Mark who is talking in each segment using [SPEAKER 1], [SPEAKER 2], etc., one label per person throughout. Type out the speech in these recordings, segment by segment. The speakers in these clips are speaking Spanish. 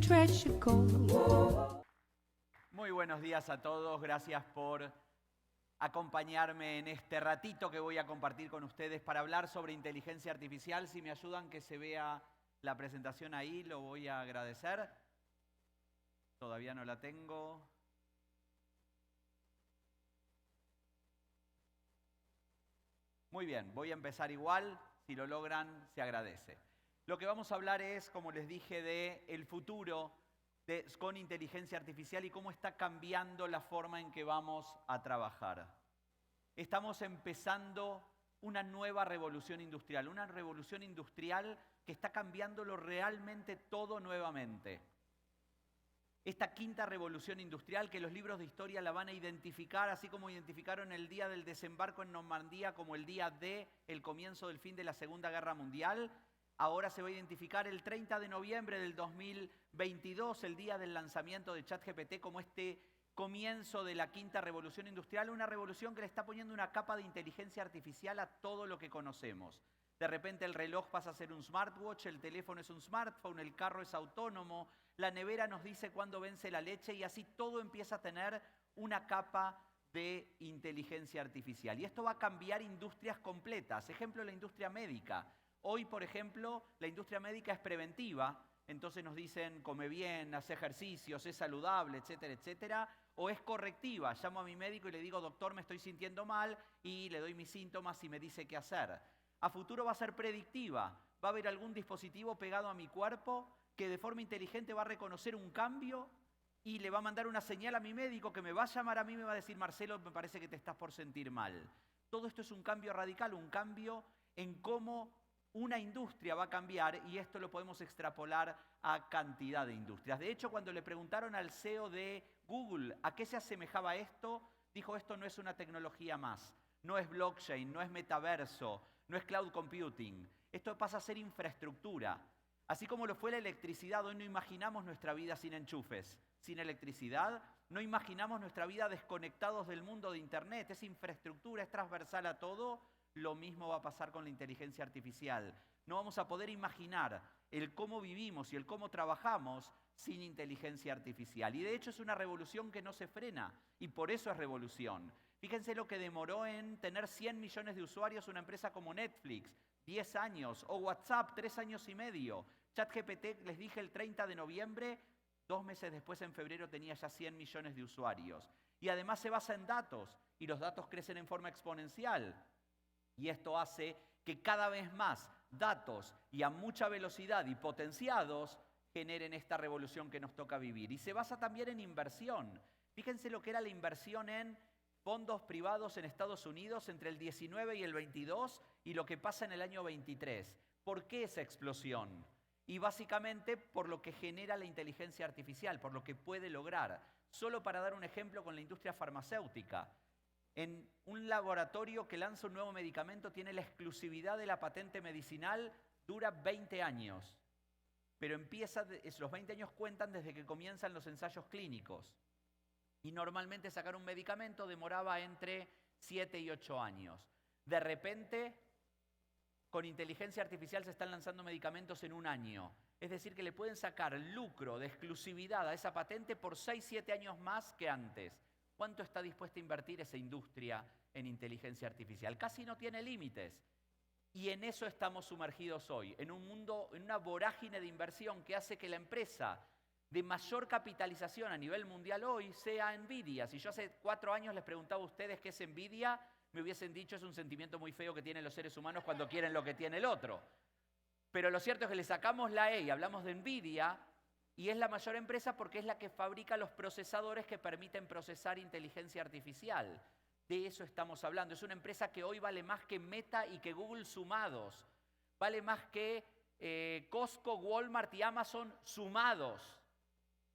[SPEAKER 1] treasure gold.
[SPEAKER 2] Muy buenos días a todos, gracias por acompañarme en este ratito que voy a compartir con ustedes para hablar sobre inteligencia artificial. Si me ayudan que se vea la presentación ahí, lo voy a agradecer. Todavía no la tengo. Muy bien, voy a empezar igual. Si lo logran, se agradece. Lo que vamos a hablar es, como les dije, de el futuro con inteligencia artificial y cómo está cambiando la forma en que vamos a trabajar. Estamos empezando una nueva revolución industrial que está cambiándolo realmente todo nuevamente. Esta quinta revolución industrial que los libros de historia la van a identificar, así como identificaron el día del desembarco en Normandía como el día del comienzo del fin de la Segunda Guerra Mundial, ahora se va a identificar el 30 de noviembre del 2022, el día del lanzamiento de ChatGPT, como este comienzo de la quinta revolución industrial, una revolución que le está poniendo una capa de inteligencia artificial a todo lo que conocemos. De repente el reloj pasa a ser un smartwatch, el teléfono es un smartphone, el carro es autónomo, la nevera nos dice cuándo vence la leche y así todo empieza a tener una capa de inteligencia artificial. Y esto va a cambiar industrias completas. Ejemplo, la industria médica. Hoy, por ejemplo, la industria médica es preventiva, entonces nos dicen come bien, hace ejercicios, es saludable, etcétera, etcétera. O es correctiva, llamo a mi médico y le digo, doctor, me estoy sintiendo mal, y le doy mis síntomas y me dice qué hacer. A futuro va a ser predictiva, va a haber algún dispositivo pegado a mi cuerpo que de forma inteligente va a reconocer un cambio y le va a mandar una señal a mi médico que me va a llamar a mí y me va a decir, Marcelo, me parece que te estás por sentir mal. Todo esto es un cambio radical, un cambio en cómo una industria va a cambiar y esto lo podemos extrapolar a cantidad de industrias. De hecho, cuando le preguntaron al CEO de Google a qué se asemejaba esto, dijo esto no es una tecnología más, no es blockchain, no es metaverso, no es cloud computing. Esto pasa a ser infraestructura. Así como lo fue la electricidad, hoy no imaginamos nuestra vida sin enchufes, sin electricidad, no imaginamos nuestra vida desconectados del mundo de Internet, es infraestructura, es transversal a todo. Lo mismo va a pasar con la inteligencia artificial. No vamos a poder imaginar el cómo vivimos y el cómo trabajamos sin inteligencia artificial. Y de hecho es una revolución que no se frena y por eso es revolución. Fíjense lo que demoró en tener 100 millones de usuarios una empresa como Netflix, 10 años, o WhatsApp, 3 años y medio. ChatGPT, les dije el 30 de noviembre, 2 meses después, en febrero, tenía ya 100 millones de usuarios. Y además se basa en datos, y los datos crecen en forma exponencial. Y esto hace que cada vez más datos y a mucha velocidad y potenciados generen esta revolución que nos toca vivir. Y se basa también en inversión. Fíjense lo que era la inversión en fondos privados en Estados Unidos entre el 19 y el 22 y lo que pasa en el año 23. ¿Por qué esa explosión? Y básicamente por lo que genera la inteligencia artificial, por lo que puede lograr. Solo para dar un ejemplo con la industria farmacéutica. En un laboratorio que lanza un nuevo medicamento tiene la exclusividad de la patente medicinal, dura 20 años. Pero los 20 años cuentan desde que comienzan los ensayos clínicos. Y normalmente sacar un medicamento demoraba entre 7 y 8 años. De repente, con inteligencia artificial se están lanzando medicamentos en un año. Es decir, que le pueden sacar lucro de exclusividad a esa patente por 6, 7 años más que antes. ¿Cuánto está dispuesta a invertir esa industria en inteligencia artificial? Casi no tiene límites. Y en eso estamos sumergidos hoy, en un mundo, en una vorágine de inversión que hace que la empresa de mayor capitalización a nivel mundial hoy sea Nvidia. Si yo hace 4 años les preguntaba a ustedes qué es Nvidia, me hubiesen dicho es un sentimiento muy feo que tienen los seres humanos cuando quieren lo que tiene el otro. Pero lo cierto es que le sacamos la E y hablamos de Nvidia, y es la mayor empresa porque es la que fabrica los procesadores que permiten procesar inteligencia artificial. De eso estamos hablando. Es una empresa que hoy vale más que Meta y que Google sumados. Vale más que Costco, Walmart y Amazon sumados.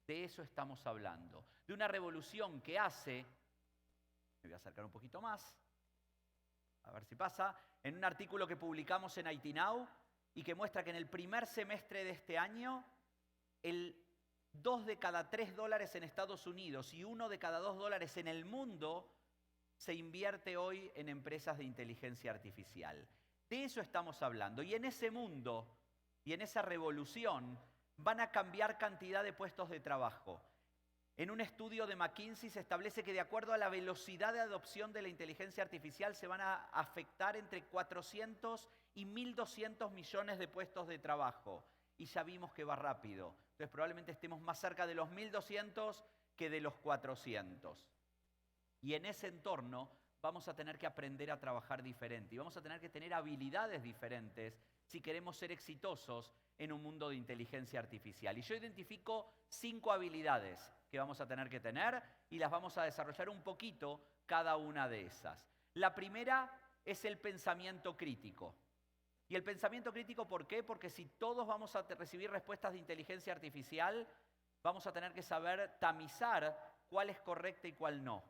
[SPEAKER 2] De eso estamos hablando. De una revolución que hace, me voy a acercar un poquito más, a ver si pasa, en un artículo que publicamos en IT Now y que muestra que en el primer semestre de este año, el 2 de cada 3 dólares en Estados Unidos y 1 de cada 2 dólares en el mundo se invierte hoy en empresas de inteligencia artificial. De eso estamos hablando. Y en ese mundo y en esa revolución van a cambiar cantidad de puestos de trabajo. En un estudio de McKinsey se establece que de acuerdo a la velocidad de adopción de la inteligencia artificial se van a afectar entre 400 y 1.200 millones de puestos de trabajo. Y ya vimos que va rápido. Entonces probablemente estemos más cerca de los 1.200 que de los 400. Y en ese entorno vamos a tener que aprender a trabajar diferente y vamos a tener que tener habilidades diferentes si queremos ser exitosos en un mundo de inteligencia artificial. Y yo identifico 5 habilidades que vamos a tener que tener y las vamos a desarrollar un poquito cada una de esas. La primera es el pensamiento crítico. Y el pensamiento crítico, ¿por qué? Porque si todos vamos a recibir respuestas de inteligencia artificial, vamos a tener que saber tamizar cuál es correcta y cuál no.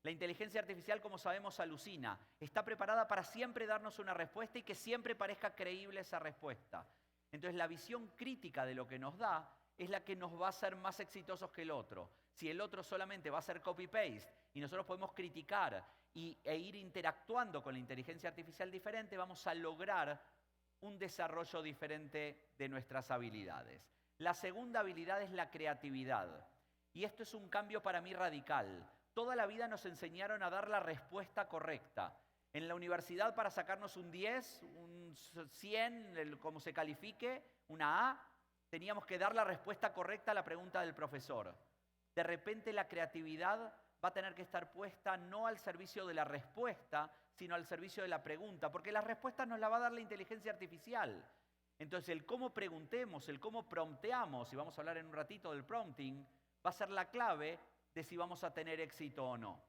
[SPEAKER 2] La inteligencia artificial, como sabemos, alucina. Está preparada para siempre darnos una respuesta y que siempre parezca creíble esa respuesta. Entonces, la visión crítica de lo que nos da es la que nos va a hacer más exitosos que el otro. Si el otro solamente va a hacer copy-paste y nosotros podemos criticar e ir interactuando con la inteligencia artificial diferente, vamos a lograr un desarrollo diferente de nuestras habilidades. La segunda habilidad es la creatividad. Y esto es un cambio para mí radical. Toda la vida nos enseñaron a dar la respuesta correcta. En la universidad, para sacarnos un 10, un 100, como se califique, una A, teníamos que dar la respuesta correcta a la pregunta del profesor. De repente la creatividad va a tener que estar puesta no al servicio de la respuesta, sino al servicio de la pregunta, porque las respuestas nos las va a dar la inteligencia artificial. Entonces, el cómo preguntemos, el cómo prompteamos, y vamos a hablar en un ratito del prompting, va a ser la clave de si vamos a tener éxito o no.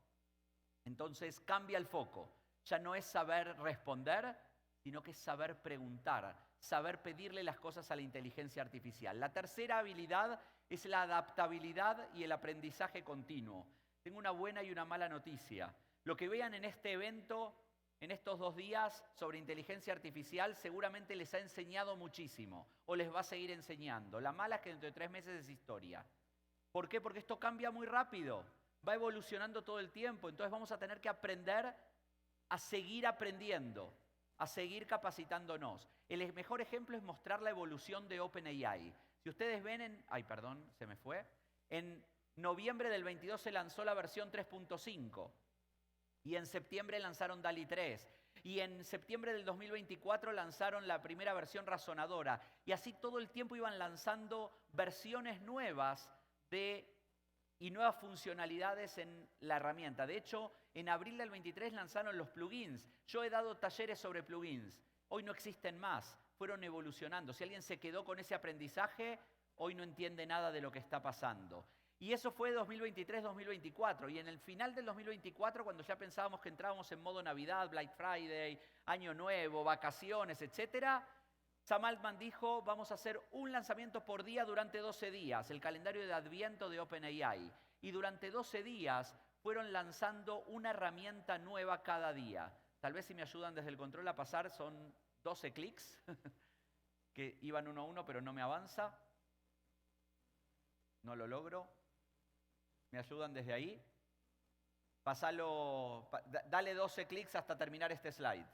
[SPEAKER 2] Entonces, cambia el foco. Ya no es saber responder, sino que es saber preguntar, saber pedirle las cosas a la inteligencia artificial. La tercera habilidad es la adaptabilidad y el aprendizaje continuo. Tengo una buena y una mala noticia. Lo que vean en este evento, en estos 2 días sobre inteligencia artificial, seguramente les ha enseñado muchísimo o les va a seguir enseñando. La mala es que dentro de 3 meses es historia. ¿Por qué? Porque esto cambia muy rápido, va evolucionando todo el tiempo. Entonces vamos a tener que aprender a seguir aprendiendo, a seguir capacitándonos. El mejor ejemplo es mostrar la evolución de OpenAI. Si ustedes ven en noviembre del 22 se lanzó la versión 3.5 y en septiembre lanzaron DALL-E 3 y en septiembre del 2024 lanzaron la primera versión razonadora y así todo el tiempo iban lanzando versiones nuevas y nuevas funcionalidades en la herramienta. De hecho, en abril del 23 lanzaron los plugins. Yo he dado talleres sobre plugins. Hoy no existen más, fueron evolucionando. Si alguien se quedó con ese aprendizaje, hoy no entiende nada de lo que está pasando. Y eso fue 2023-2024. Y en el final del 2024, cuando ya pensábamos que entrábamos en modo Navidad, Black Friday, Año Nuevo, vacaciones, etc., Sam Altman dijo, vamos a hacer un lanzamiento por día durante 12 días, el calendario de Adviento de OpenAI. Y durante 12 días fueron lanzando una herramienta nueva cada día. Tal vez si me ayudan desde el control a pasar, son 12 clics, que iban uno a uno, pero no me avanza. No lo logro. ¿Me ayudan desde ahí? Dale 12 clics hasta terminar este slide.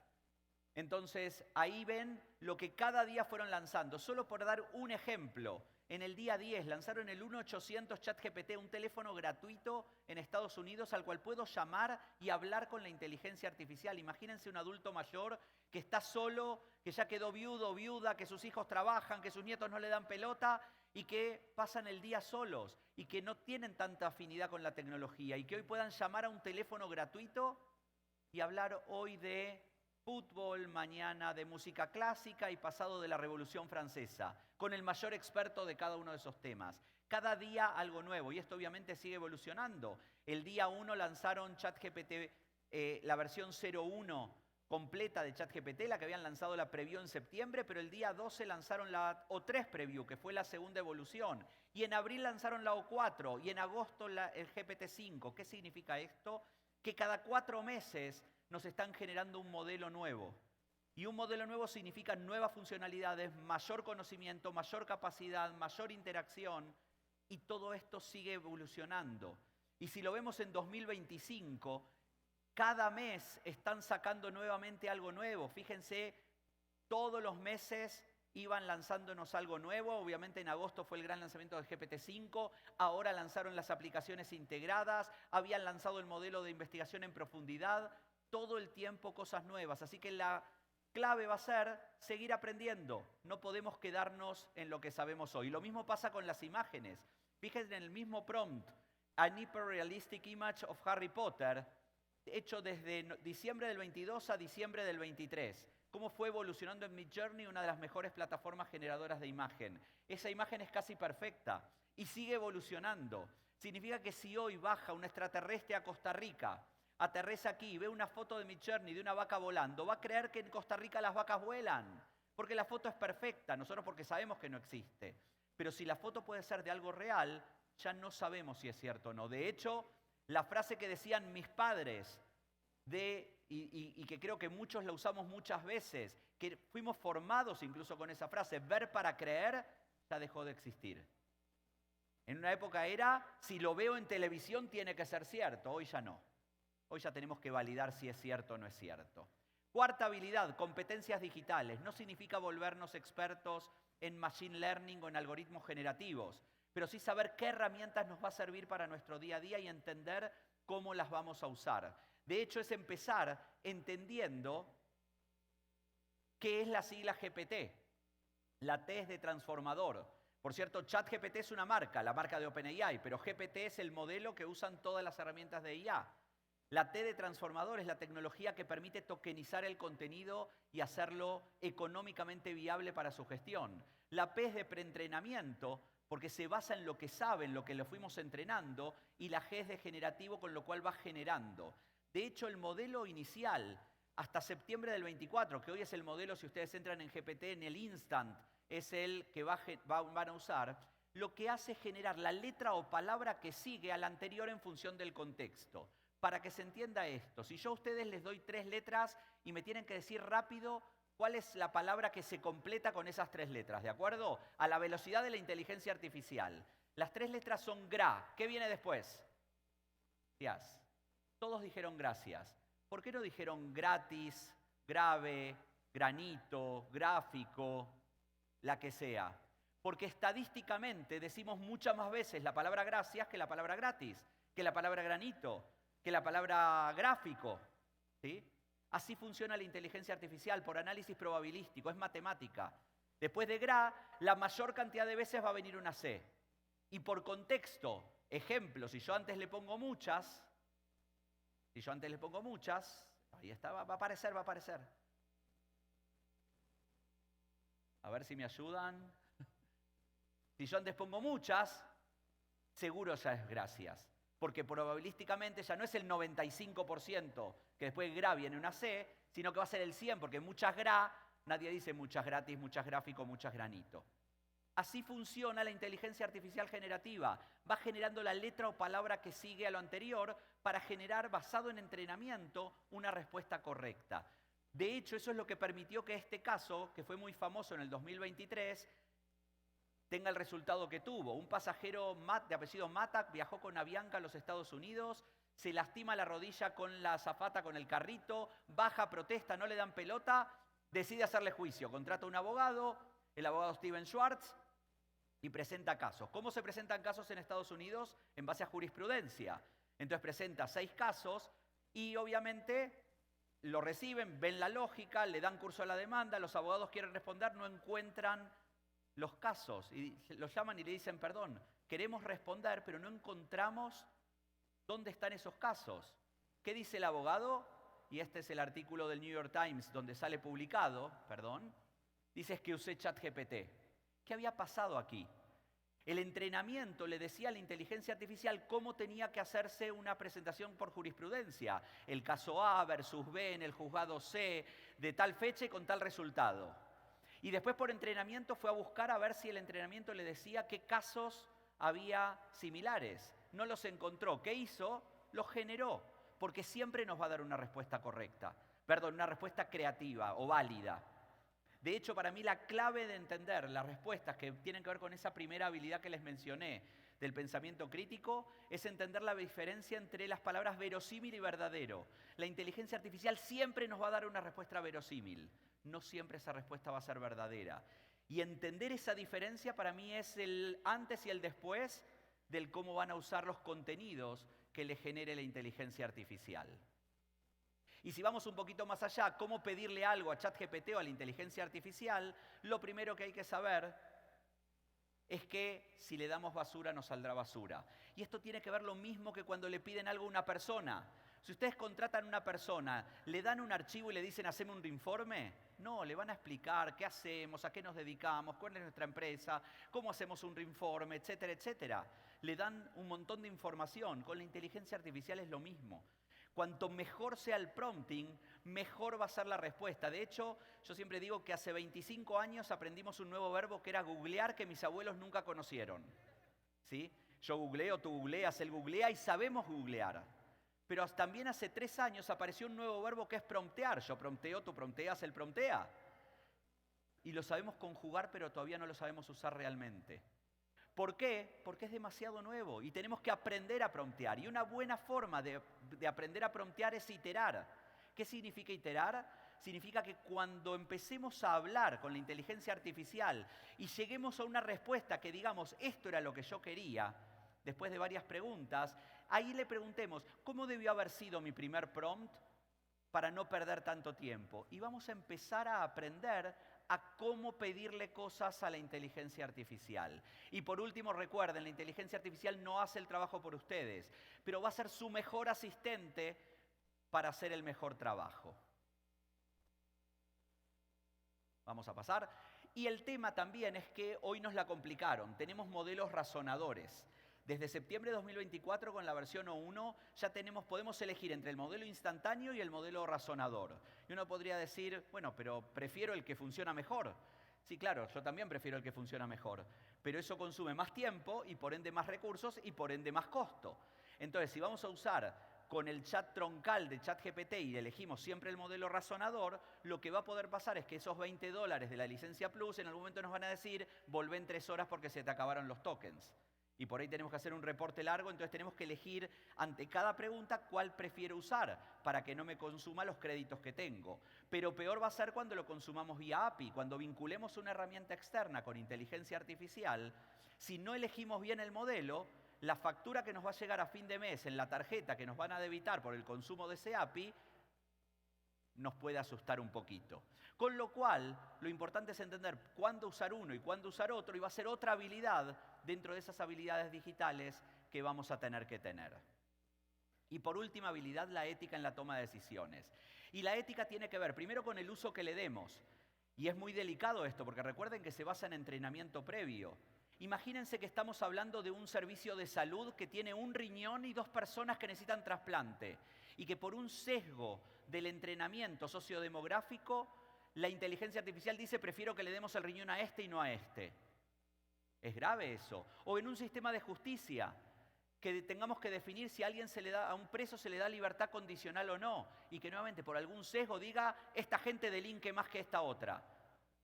[SPEAKER 2] Entonces, ahí ven lo que cada día fueron lanzando. Solo por dar un ejemplo, en el día 10 lanzaron el 1-800 ChatGPT, un teléfono gratuito en Estados Unidos al cual puedo llamar y hablar con la inteligencia artificial. Imagínense un adulto mayor que está solo, que ya quedó viudo o viuda, que sus hijos trabajan, que sus nietos no le dan pelota y que pasan el día solos y que no tienen tanta afinidad con la tecnología y que hoy puedan llamar a un teléfono gratuito y hablar hoy de fútbol, mañana de música clásica y pasado de la Revolución Francesa, con el mayor experto de cada uno de esos temas. Cada día algo nuevo y esto obviamente sigue evolucionando. El día 1 lanzaron ChatGPT, la versión 0.1 completa de ChatGPT, la que habían lanzado la preview en septiembre, pero el día 12 lanzaron la O3 preview, que fue la segunda evolución. Y en abril lanzaron la O4 y en agosto el GPT-5. ¿Qué significa esto? Que cada 4 meses nos están generando un modelo nuevo. Y un modelo nuevo significa nuevas funcionalidades, mayor conocimiento, mayor capacidad, mayor interacción. Y todo esto sigue evolucionando. Y si lo vemos en 2025, cada mes están sacando nuevamente algo nuevo. Fíjense, todos los meses iban lanzándonos algo nuevo. Obviamente en agosto fue el gran lanzamiento del GPT-5, ahora lanzaron las aplicaciones integradas, habían lanzado el modelo de investigación en profundidad, todo el tiempo cosas nuevas. Así que la clave va a ser seguir aprendiendo, no podemos quedarnos en lo que sabemos hoy. Lo mismo pasa con las imágenes. Fíjense en el mismo prompt, An Hyper-Realistic Image of Harry Potter, hecho desde diciembre del 22 a diciembre del 23. Cómo fue evolucionando en Midjourney, una de las mejores plataformas generadoras de imagen. Esa imagen es casi perfecta y sigue evolucionando. Significa que si hoy baja un extraterrestre a Costa Rica, aterriza aquí y ve una foto de Midjourney de una vaca volando, va a creer que en Costa Rica las vacas vuelan, porque la foto es perfecta, nosotros porque sabemos que no existe. Pero si la foto puede ser de algo real, ya no sabemos si es cierto o no. De hecho, la frase que decían mis padres, y que creo que muchos la usamos muchas veces, que fuimos formados incluso con esa frase, ver para creer, ya dejó de existir. En una época era, si lo veo en televisión tiene que ser cierto, hoy ya no. Hoy ya tenemos que validar si es cierto o no es cierto. Cuarta habilidad, competencias digitales. No significa volvernos expertos en machine learning o en algoritmos generativos, pero sí saber qué herramientas nos va a servir para nuestro día a día y entender cómo las vamos a usar. De hecho, es empezar entendiendo qué es la sigla GPT. La T es de transformador. Por cierto, ChatGPT es una marca, la marca de OpenAI, pero GPT es el modelo que usan todas las herramientas de IA. La T de transformador es la tecnología que permite tokenizar el contenido y hacerlo económicamente viable para su gestión. La P es de preentrenamiento, porque se basa en lo que sabe, en lo que lo fuimos entrenando, y la G es de generativo, con lo cual va generando. De hecho, el modelo inicial, hasta septiembre del 24, que hoy es el modelo, si ustedes entran en GPT, en el instant, es el que van a usar, lo que hace es generar la letra o palabra que sigue al anterior en función del contexto. Para que se entienda esto, si yo a ustedes les doy 3 letras y me tienen que decir rápido cuál es la palabra que se completa con esas 3 letras, ¿de acuerdo? A la velocidad de la inteligencia artificial. Las 3 letras son GRA. ¿Qué viene después? Gracias. Todos dijeron gracias. ¿Por qué no dijeron gratis, grave, granito, gráfico, la que sea? Porque estadísticamente decimos muchas más veces la palabra gracias que la palabra gratis, que la palabra granito, que la palabra gráfico, ¿sí? Así funciona la inteligencia artificial por análisis probabilístico, es matemática. Después de GRA, la mayor cantidad de veces va a venir una C. Y por contexto, ejemplo, si yo antes le pongo muchas, ahí está, va a aparecer. A ver si me ayudan. Si yo antes pongo muchas, seguro ya es gracias. Porque probabilísticamente ya no es el 95% que después de GRA viene una C, sino que va a ser el 100%, porque muchas GRA, nadie dice muchas gratis, muchas gráfico, muchas granito. Así funciona la inteligencia artificial generativa. Va generando la letra o palabra que sigue a lo anterior para generar, basado en entrenamiento, una respuesta correcta. De hecho, eso es lo que permitió que este caso, que fue muy famoso en el 2023, tenga el resultado que tuvo. Un pasajero de apellido Matak viajó con Avianca a los Estados Unidos, se lastima la rodilla con la azafata con el carrito, baja, protesta, no le dan pelota, decide hacerle juicio, contrata a un abogado, el abogado Steven Schwartz, y presenta casos. ¿Cómo se presentan casos en Estados Unidos? En base a jurisprudencia. Entonces presenta 6 casos y obviamente lo reciben, ven la lógica, le dan curso a la demanda, los abogados quieren responder, no encuentran los casos y los llaman y le dicen, perdón, queremos responder, pero no encontramos dónde están esos casos. ¿Qué dice el abogado? Y este es el artículo del New York Times donde sale publicado, dice es que usé ChatGPT. ¿Qué había pasado aquí? El entrenamiento le decía a la inteligencia artificial cómo tenía que hacerse una presentación por jurisprudencia. El caso A versus B en el juzgado C, de tal fecha y con tal resultado. Y después por entrenamiento fue a buscar a ver si el entrenamiento le decía qué casos había similares. No los encontró. ¿Qué hizo? Los generó, porque siempre nos va a dar una respuesta correcta. Perdón, una respuesta creativa o válida. De hecho, para mí la clave de entender las respuestas que tienen que ver con esa primera habilidad que les mencioné del pensamiento crítico es entender la diferencia entre las palabras verosímil y verdadero. La inteligencia artificial siempre nos va a dar una respuesta verosímil. No siempre esa respuesta va a ser verdadera. Y entender esa diferencia para mí es el antes y el después del cómo van a usar los contenidos que le genere la inteligencia artificial. Y si vamos un poquito más allá, cómo pedirle algo a ChatGPT o a la inteligencia artificial, lo primero que hay que saber es que si le damos basura nos saldrá basura. Y esto tiene que ver lo mismo que cuando le piden algo a una persona. Si ustedes contratan a una persona, le dan un archivo y le dicen haceme un informe, no, le van a explicar qué hacemos, a qué nos dedicamos, cuál es nuestra empresa, cómo hacemos un informe, etcétera, etcétera. Le dan un montón de información. Con la inteligencia artificial es lo mismo. Cuanto mejor sea el prompting, mejor va a ser la respuesta. De hecho, yo siempre digo que hace 25 años aprendimos un nuevo verbo que era googlear, que mis abuelos nunca conocieron. ¿Sí? Yo googleo, tú googleas, él googlea y sabemos googlear. Pero también hace 3 años apareció un nuevo verbo que es promptear. Yo prompteo, tú prompteas, él promptea. Y lo sabemos conjugar, pero todavía no lo sabemos usar realmente. ¿Por qué? Porque es demasiado nuevo y tenemos que aprender a promptear. Y una buena forma de aprender a promptear es iterar. ¿Qué significa iterar? Significa que cuando empecemos a hablar con la inteligencia artificial y lleguemos a una respuesta que digamos, esto era lo que yo quería, después de varias preguntas, ahí le preguntemos, ¿cómo debió haber sido mi primer prompt para no perder tanto tiempo? Y vamos a empezar a aprender a cómo pedirle cosas a la inteligencia artificial. Y por último, recuerden, la inteligencia artificial no hace el trabajo por ustedes, pero va a ser su mejor asistente para hacer el mejor trabajo. Vamos a pasar. Y el tema también es que hoy nos la complicaron. Tenemos modelos razonadores. Desde septiembre de 2024 con la versión 1 ya podemos elegir entre el modelo instantáneo y el modelo razonador. Y uno podría decir, bueno, pero prefiero el que funciona mejor. Sí, claro, yo también prefiero el que funciona mejor. Pero eso consume más tiempo y por ende más recursos y por ende más costo. Entonces, si vamos a usar con el chat troncal de ChatGPT y elegimos siempre el modelo razonador, lo que va a poder pasar es que esos $20 de la licencia Plus en algún momento nos van a decir, volvé en 3 horas porque se te acabaron los tokens. Y por ahí tenemos que hacer un reporte largo, entonces tenemos que elegir ante cada pregunta cuál prefiero usar para que no me consuma los créditos que tengo. Pero peor va a ser cuando lo consumamos vía API, cuando vinculemos una herramienta externa con inteligencia artificial. Si no elegimos bien el modelo, la factura que nos va a llegar a fin de mes en la tarjeta que nos van a debitar por el consumo de ese API nos puede asustar un poquito. Con lo cual, lo importante es entender cuándo usar uno y cuándo usar otro, y va a ser otra habilidad dentro de esas habilidades digitales que vamos a tener que tener. Y por última habilidad, la ética en la toma de decisiones. Y la ética tiene que ver primero con el uso que le demos. Y es muy delicado esto, porque recuerden que se basa en entrenamiento previo. Imagínense que estamos hablando de un servicio de salud que tiene un riñón y 2 personas que necesitan trasplante. Y que por un sesgo del entrenamiento sociodemográfico, la inteligencia artificial dice prefiero que le demos el riñón a este y no a este. Es grave eso. O en un sistema de justicia, que tengamos que definir si a alguien a un preso se le da libertad condicional o no, y que nuevamente por algún sesgo diga esta gente delinque más que esta otra,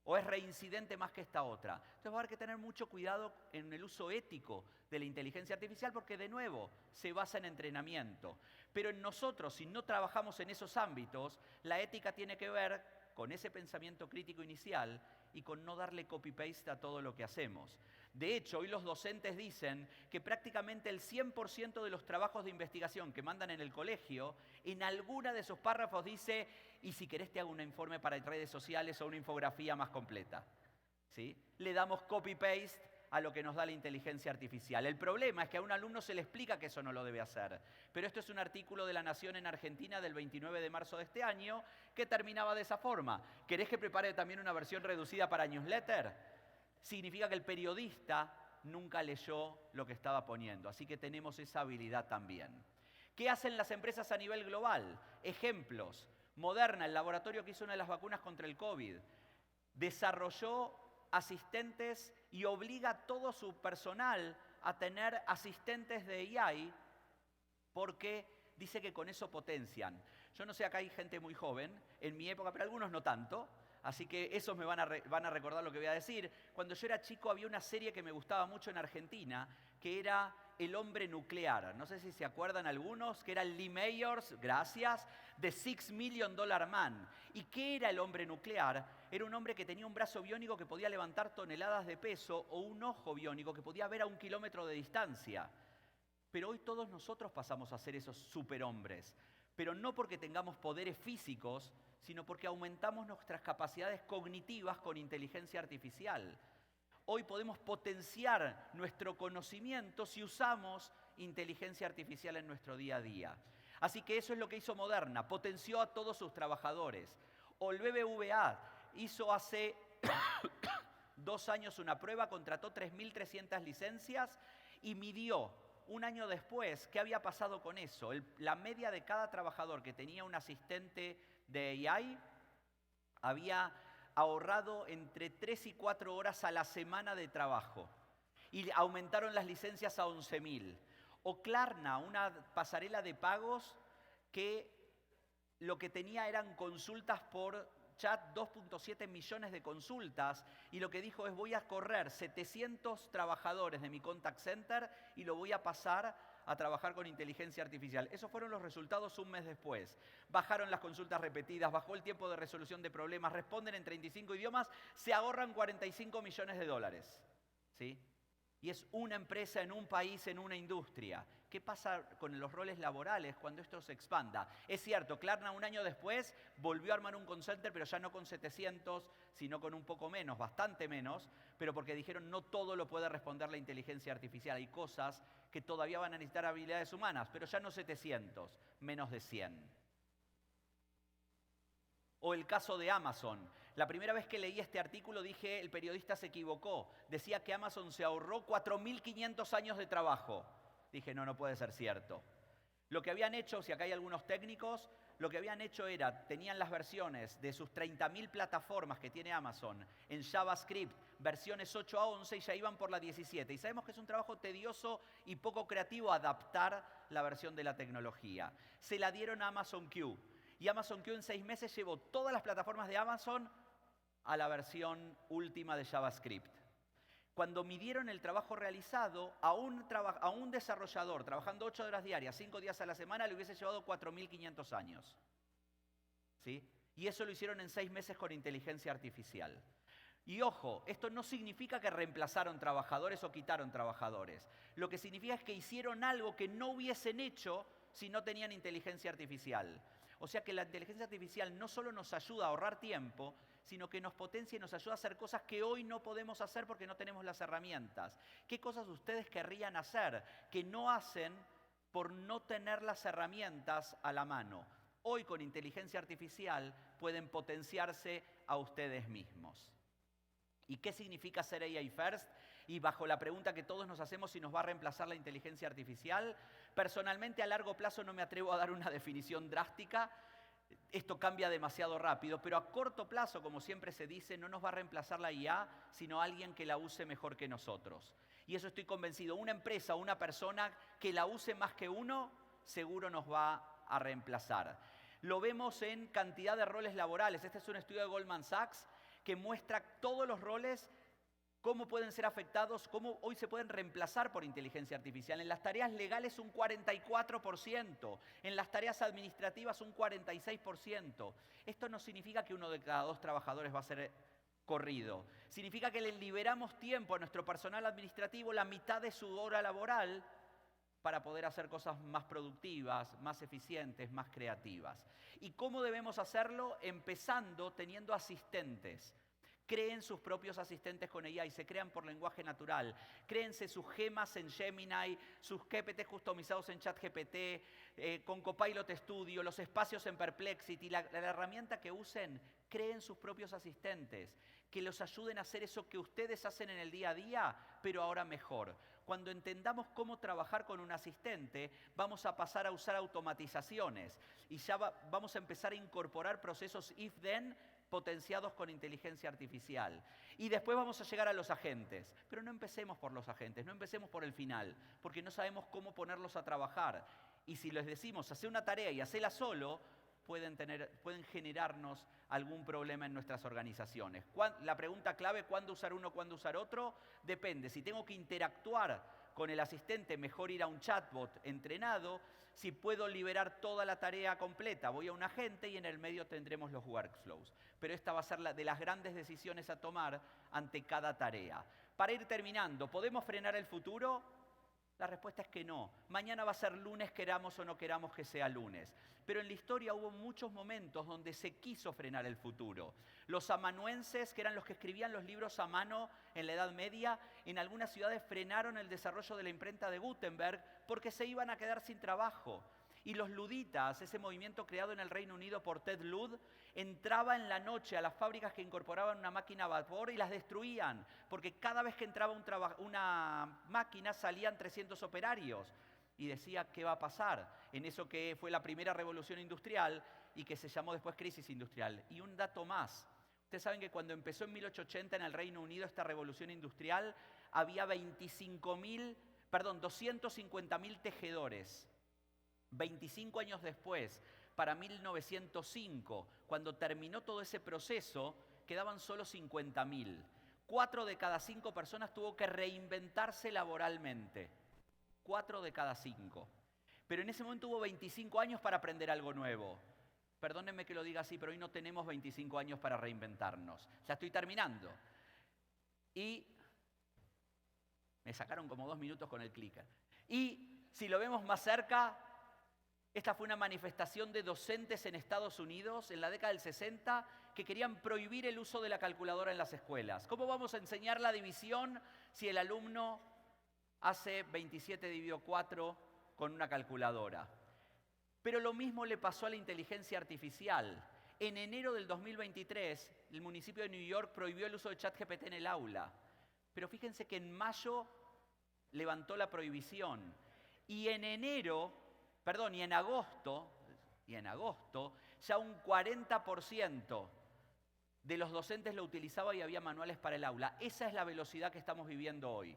[SPEAKER 2] o es reincidente más que esta otra. Entonces va a haber que tener mucho cuidado en el uso ético de la inteligencia artificial porque de nuevo se basa en entrenamiento. Pero en nosotros, si no trabajamos en esos ámbitos, la ética tiene que ver con ese pensamiento crítico inicial y con no darle copy-paste a todo lo que hacemos. De hecho, hoy los docentes dicen que prácticamente el 100% de los trabajos de investigación que mandan en el colegio, en alguna de esos párrafos dice, y si querés te hago un informe para redes sociales o una infografía más completa. ¿Sí? Le damos copy-paste a lo que nos da la inteligencia artificial. El problema es que a un alumno se le explica que eso no lo debe hacer. Pero esto es un artículo de La Nación en Argentina del 29 de marzo de este año que terminaba de esa forma. ¿Querés que prepare también una versión reducida para newsletter? Significa que el periodista nunca leyó lo que estaba poniendo. Así que tenemos esa habilidad también. ¿Qué hacen las empresas a nivel global? Ejemplos. Moderna, el laboratorio que hizo una de las vacunas contra el COVID, desarrolló asistentes y obliga a todo su personal a tener asistentes de AI porque dice que con eso potencian. Yo no sé, acá hay gente muy joven, en mi época, pero algunos no tanto, así que esos me van a recordar lo que voy a decir. Cuando yo era chico había una serie que me gustaba mucho en Argentina, que era el hombre nuclear. No sé si se acuerdan algunos, que era Lee Mayors, gracias, The $6 Million Man. ¿Y qué era el hombre nuclear? Era un hombre que tenía un brazo biónico que podía levantar toneladas de peso o un ojo biónico que podía ver a 1 kilómetro de distancia. Pero hoy todos nosotros pasamos a ser esos superhombres. Pero no porque tengamos poderes físicos, sino porque aumentamos nuestras capacidades cognitivas con inteligencia artificial. Hoy podemos potenciar nuestro conocimiento si usamos inteligencia artificial en nuestro día a día. Así que eso es lo que hizo Moderna, potenció a todos sus trabajadores. O el BBVA hizo hace 2 años una prueba, contrató 3.300 licencias y midió un año después qué había pasado con eso. La media de cada trabajador que tenía un asistente de AI había ahorrado entre 3 y 4 horas a la semana de trabajo. Y aumentaron las licencias a 11.000. O Klarna, una pasarela de pagos que lo que tenía eran consultas por chat, 2.7 millones de consultas, y lo que dijo es: voy a correr 700 trabajadores de mi contact center y lo voy a pasar a trabajar con inteligencia artificial. Esos fueron los resultados un mes después. Bajaron las consultas repetidas, bajó el tiempo de resolución de problemas, responden en 35 idiomas, se ahorran 45 millones de dólares. ¿Sí? Y es una empresa en un país, en una industria. ¿Qué pasa con los roles laborales cuando esto se expanda? Es cierto, Klarna un año después volvió a armar un call center, pero ya no con 700, sino con un poco menos, bastante menos, pero porque dijeron no todo lo puede responder la inteligencia artificial. Hay cosas que todavía van a necesitar habilidades humanas, pero ya no 700, menos de 100. O el caso de Amazon. La primera vez que leí este artículo dije, el periodista se equivocó. Decía que Amazon se ahorró 4.500 años de trabajo. Dije, no puede ser cierto. Lo que habían hecho, si acá hay algunos técnicos, lo que habían hecho era, tenían las versiones de sus 30.000 plataformas que tiene Amazon en JavaScript, versiones 8 a 11, y ya iban por la 17. Y sabemos que es un trabajo tedioso y poco creativo adaptar la versión de la tecnología. Se la dieron a Amazon Q. Y Amazon Q en 6 meses llevó todas las plataformas de Amazon a la versión última de JavaScript. Cuando midieron el trabajo realizado, a un desarrollador trabajando 8 horas diarias, 5 días a la semana, le hubiese llevado 4.500 años. ¿Sí? Y eso lo hicieron en 6 meses con inteligencia artificial. Y ojo, esto no significa que reemplazaron trabajadores o quitaron trabajadores. Lo que significa es que hicieron algo que no hubiesen hecho si no tenían inteligencia artificial. O sea que la inteligencia artificial no solo nos ayuda a ahorrar tiempo, sino que nos potencia y nos ayuda a hacer cosas que hoy no podemos hacer porque no tenemos las herramientas. ¿Qué cosas ustedes querrían hacer que no hacen por no tener las herramientas a la mano? Hoy con inteligencia artificial pueden potenciarse a ustedes mismos. ¿Y qué significa ser AI First? Y bajo la pregunta que todos nos hacemos si nos va a reemplazar la inteligencia artificial, personalmente a largo plazo no me atrevo a dar una definición drástica. Esto cambia demasiado rápido, pero a corto plazo, como siempre se dice, no nos va a reemplazar la IA, sino alguien que la use mejor que nosotros. Y eso estoy convencido. Una empresa o una persona que la use más que uno, seguro nos va a reemplazar. Lo vemos en cantidad de roles laborales. Este es un estudio de Goldman Sachs que muestra todos los roles, cómo pueden ser afectados, cómo hoy se pueden reemplazar por inteligencia artificial. En las tareas legales un 44%, en las tareas administrativas un 46%. Esto no significa que 1 de cada 2 trabajadores va a ser corrido. Significa que le liberamos tiempo a nuestro personal administrativo, la mitad de su hora laboral, para poder hacer cosas más productivas, más eficientes, más creativas. ¿Y cómo debemos hacerlo? Empezando teniendo asistentes. Creen sus propios asistentes con AI, se crean por lenguaje natural. Créense sus gemas en Gemini, sus GPT customizados en ChatGPT, con Copilot Studio, los espacios en Perplexity, la herramienta que usen. Creen sus propios asistentes, que los ayuden a hacer eso que ustedes hacen en el día a día, pero ahora mejor. Cuando entendamos cómo trabajar con un asistente, vamos a pasar a usar automatizaciones y ya vamos a empezar a incorporar procesos if-then potenciados con inteligencia artificial. Y después vamos a llegar a los agentes. Pero no empecemos por los agentes, no empecemos por el final, porque no sabemos cómo ponerlos a trabajar. Y si les decimos, hacé una tarea y hacela solo, pueden generarnos algún problema en nuestras organizaciones. La pregunta clave, ¿cuándo usar uno, cuándo usar otro? Depende. Si tengo que interactuar con el asistente, mejor ir a un chatbot entrenado. Si puedo liberar toda la tarea completa, voy a un agente y en el medio tendremos los workflows. Pero esta va a ser de las grandes decisiones a tomar ante cada tarea. Para ir terminando, ¿podemos frenar el futuro? La respuesta es que no. Mañana va a ser lunes, queramos o no queramos que sea lunes. Pero en la historia hubo muchos momentos donde se quiso frenar el futuro. Los amanuenses, que eran los que escribían los libros a mano en la Edad Media, en algunas ciudades frenaron el desarrollo de la imprenta de Gutenberg porque se iban a quedar sin trabajo. Y los luditas, ese movimiento creado en el Reino Unido por Ted Ludd, entraba en la noche a las fábricas que incorporaban una máquina a vapor y las destruían, porque cada vez que entraba una máquina salían 300 operarios. Y decía, ¿qué va a pasar en eso que fue la primera revolución industrial y que se llamó después crisis industrial? Y un dato más. Ustedes saben que cuando empezó en 1880 en el Reino Unido esta revolución industrial, había 250.000 tejedores. 25 años después, para 1905, cuando terminó todo ese proceso, quedaban solo 50.000. 4 de cada 5 personas tuvo que reinventarse laboralmente. 4 de cada 5. Pero en ese momento hubo 25 años para aprender algo nuevo. Perdónenme que lo diga así, pero hoy no tenemos 25 años para reinventarnos. Ya estoy terminando. Y me sacaron como 2 minutos con el clicker. Y si lo vemos más cerca, esta fue una manifestación de docentes en Estados Unidos en la década del 60 que querían prohibir el uso de la calculadora en las escuelas. ¿Cómo vamos a enseñar la división si el alumno hace 27 dividido 4 con una calculadora? Pero lo mismo le pasó a la inteligencia artificial. En enero del 2023, el municipio de New York prohibió el uso de ChatGPT en el aula. Pero fíjense que en mayo levantó la prohibición. Y en agosto, ya un 40% de los docentes lo utilizaba y había manuales para el aula. Esa es la velocidad que estamos viviendo hoy.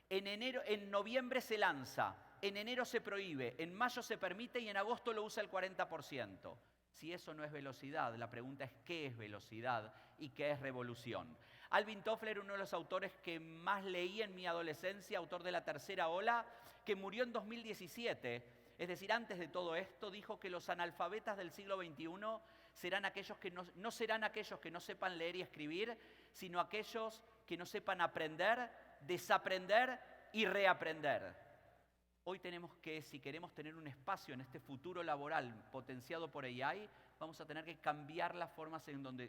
[SPEAKER 2] En noviembre se lanza, en enero se prohíbe, en mayo se permite y en agosto lo usa el 40%. Si eso no es velocidad, la pregunta es ¿qué es velocidad y qué es revolución? Alvin Toffler, uno de los autores que más leí en mi adolescencia, autor de La Tercera Ola, que murió en 2017, es decir, antes de todo esto, dijo que los analfabetas del siglo XXI serán aquellos que no serán aquellos que no sepan leer y escribir, sino aquellos que no sepan aprender, desaprender y reaprender. Hoy tenemos que, si queremos tener un espacio en este futuro laboral potenciado por AI, vamos a tener que cambiar las formas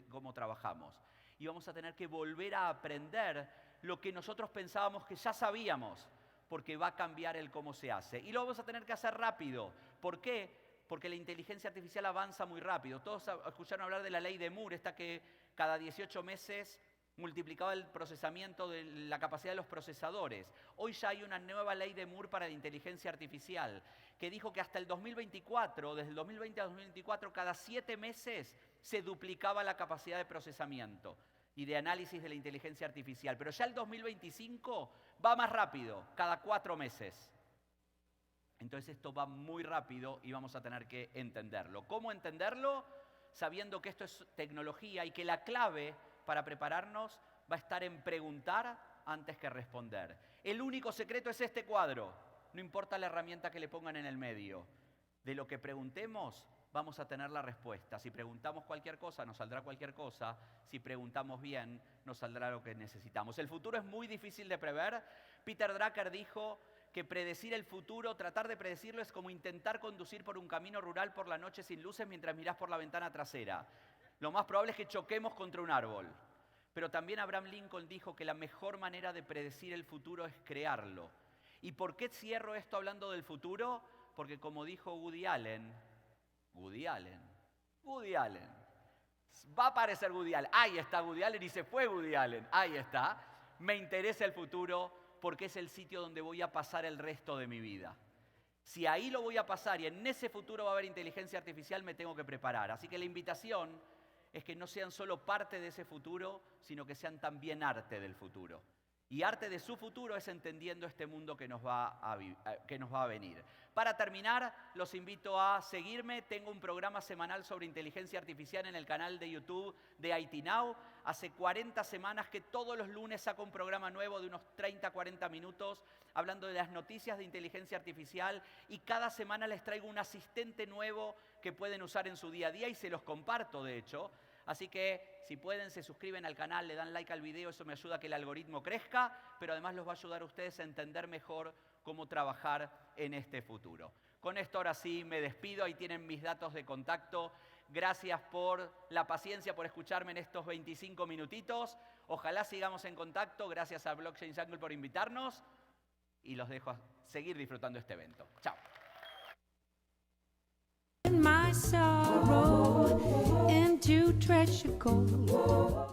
[SPEAKER 2] cómo trabajamos. Y vamos a tener que volver a aprender lo que nosotros pensábamos que ya sabíamos, porque va a cambiar el cómo se hace. Y lo vamos a tener que hacer rápido. ¿Por qué? Porque la inteligencia artificial avanza muy rápido. Todos escucharon hablar de la ley de Moore, esta que cada 18 meses multiplicaba el procesamiento de la capacidad de los procesadores. Hoy ya hay una nueva ley de Moore para la inteligencia artificial que dijo que hasta el 2024, desde el 2020 a 2024, cada 7 meses se duplicaba la capacidad de procesamiento y de análisis de la inteligencia artificial. Pero ya el 2025 va más rápido, cada 4 meses. Entonces esto va muy rápido y vamos a tener que entenderlo. ¿Cómo entenderlo? Sabiendo que esto es tecnología y que la clave para prepararnos va a estar en preguntar antes que responder. El único secreto es este cuadro. No importa la herramienta que le pongan en el medio. De lo que preguntemos, vamos a tener la respuesta. Si preguntamos cualquier cosa, nos saldrá cualquier cosa. Si preguntamos bien, nos saldrá lo que necesitamos. El futuro es muy difícil de prever. Peter Drucker dijo que predecir el futuro, tratar de predecirlo, es como intentar conducir por un camino rural por la noche sin luces mientras mirás por la ventana trasera. Lo más probable es que choquemos contra un árbol. Pero también Abraham Lincoln dijo que la mejor manera de predecir el futuro es crearlo. ¿Y por qué cierro esto hablando del futuro? Porque como dijo Woody Allen, va a aparecer Woody Allen. Ahí está Woody Allen y se fue Woody Allen. Ahí está. Me interesa el futuro porque es el sitio donde voy a pasar el resto de mi vida. Si ahí lo voy a pasar y en ese futuro va a haber inteligencia artificial, me tengo que preparar. Así que la invitación es que no sean solo parte de ese futuro, sino que sean también arte del futuro. Y arte de su futuro es entendiendo este mundo que nos va a venir. Para terminar, los invito a seguirme. Tengo un programa semanal sobre inteligencia artificial en el canal de YouTube de IT Now. Hace 40 semanas que todos los lunes saco un programa nuevo de unos 30-40 minutos hablando de las noticias de inteligencia artificial y cada semana les traigo un asistente nuevo que pueden usar en su día a día y se los comparto, de hecho. Así que si pueden, se suscriben al canal, le dan like al video, eso me ayuda a que el algoritmo crezca, pero además los va a ayudar a ustedes a entender mejor cómo trabajar en este futuro. Con esto ahora sí me despido, ahí tienen mis datos de contacto. Gracias por la paciencia, por escucharme en estos 25 minutitos. Ojalá sigamos en contacto, gracias a Blockchain Jungle por invitarnos y los dejo a seguir disfrutando este evento. Chao.
[SPEAKER 1] My sorrow into treasure gold.